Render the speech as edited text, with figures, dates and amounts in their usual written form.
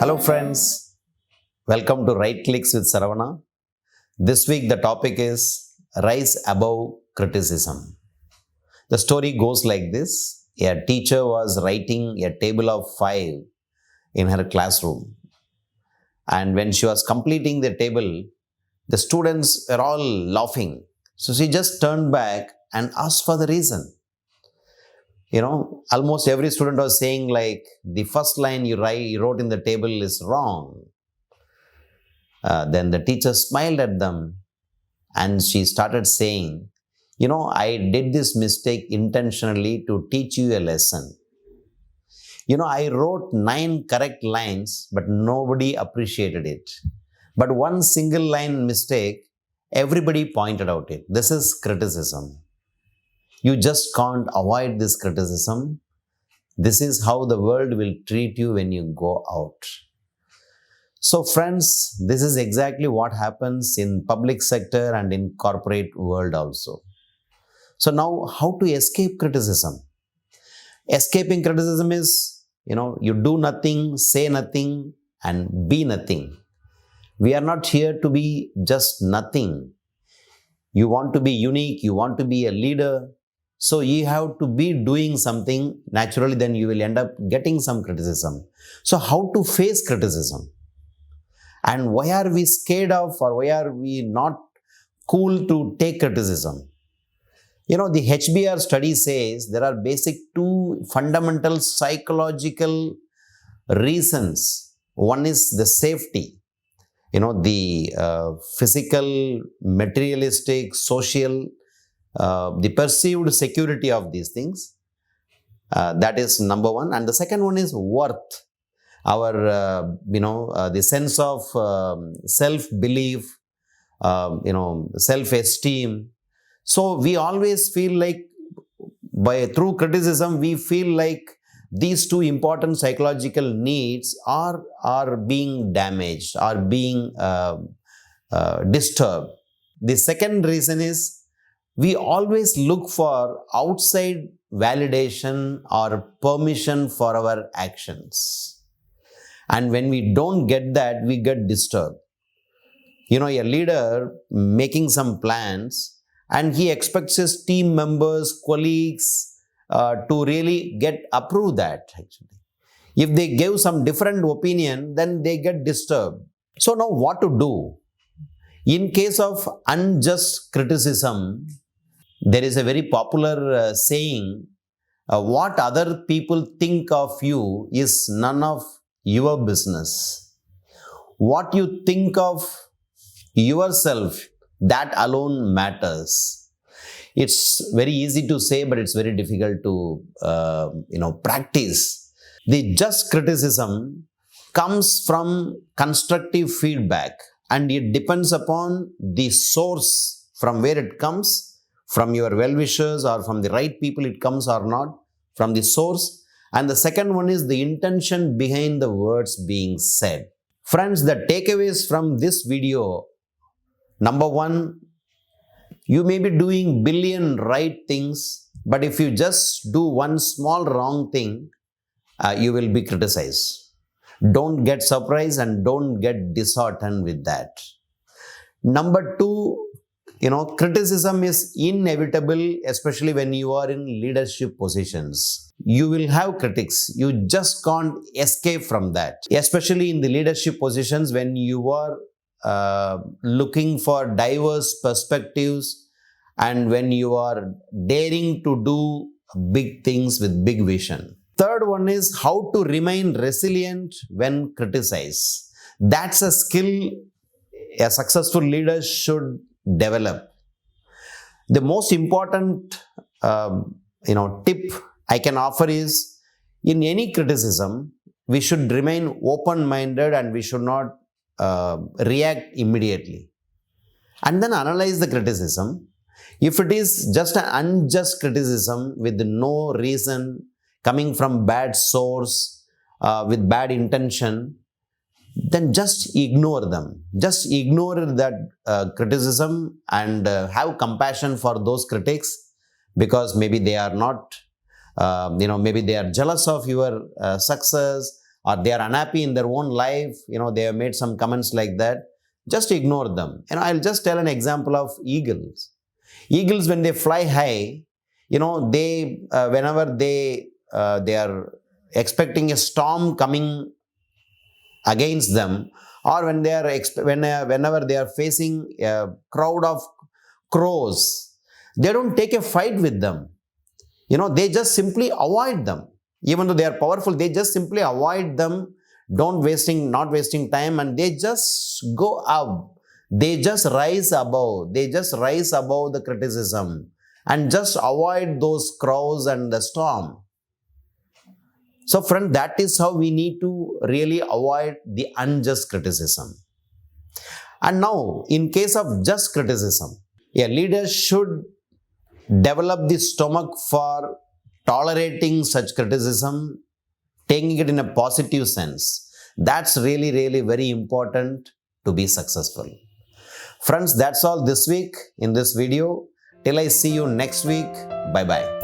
Hello friends, welcome to Right Clicks with Saravana. This week the topic is Rise Above Criticism. The story goes like this. A teacher was writing a table of 5 in her classroom, and when she was completing the table, the students were all laughing. So she just turned back and asked for the reason. Almost every student was saying like, the first line you wrote in the table is wrong. Then the teacher smiled at them and she started saying, I did this mistake intentionally to teach you a lesson. I wrote 9 correct lines, but nobody appreciated it. But one single line mistake, everybody pointed out it. This is criticism. You just can't avoid this criticism. This is how the world will treat you when you go out. So friends, this is exactly what happens in public sector and in corporate world also. So now, how to escape criticism? Escaping criticism is, you do nothing, say nothing, and be nothing. We are not here to be just nothing. You want to be unique, you want to be a leader. So you have to be doing something. Naturally, then you will end up getting some criticism. So how to face criticism? And why are we scared of, or why are we not cool to take criticism? The HBR study says there are basic 2 fundamental psychological reasons. One is the safety. The physical, materialistic, social, the perceived security of these things. That is number one. And the second one is worth. Our, the sense of self-belief, self-esteem. So we always feel like through criticism, we feel like these 2 important psychological needs are being damaged, are being disturbed. The second reason is we always look for outside validation or permission for our actions. And when we don't get that, we get disturbed. A leader making some plans and he expects his team members, colleagues to really approve that actually. If they give some different opinion, then they get disturbed. So now what to do? In case of unjust criticism, there is a very popular saying, what other people think of you is none of your business. What you think of yourself, that alone matters. It's very easy to say, but it's very difficult to practice. The just criticism comes from constructive feedback, and it depends upon the source from where it comes, from your well-wishers or from the right people it comes or not, from the source. And the second one is the intention behind the words being said. Friends, the takeaways from this video, number 1, you may be doing billion right things, but if you just do one small wrong thing, you will be criticized. Don't get surprised and don't get disheartened with that. Number 2, criticism is inevitable, especially when you are in leadership positions. You will have critics. You just can't escape from that, especially in the leadership positions when you are looking for diverse perspectives and when you are daring to do big things with big vision. Third one is how to remain resilient when criticized. That's a skill a successful leader should develop. The most important tip I can offer is, in any criticism, we should remain open-minded and we should not react immediately. And then analyze the criticism. If it is just an unjust criticism with no reason, coming from bad source, with bad intention, then just ignore them. Just ignore that criticism and have compassion for those critics, because maybe they are not, maybe they are jealous of your success, or they are unhappy in their own life, they have made some comments like that, just ignore them. I'll just tell an example of eagles. Eagles, when they fly high, they whenever they are expecting a storm coming against them, or when they are whenever they are facing a crowd of crows, they don't take a fight with them. They just simply avoid them. Even though they are powerful, they just simply avoid them, not wasting time, and they just go up. They just rise above the criticism and just avoid those crows and the storm. So friend, that is how we need to really avoid the unjust criticism. And now, in case of just criticism, a leader should develop the stomach for tolerating such criticism, taking it in a positive sense. That's really, really very important to be successful. Friends, that's all this week in this video. Till I see you next week. Bye-bye.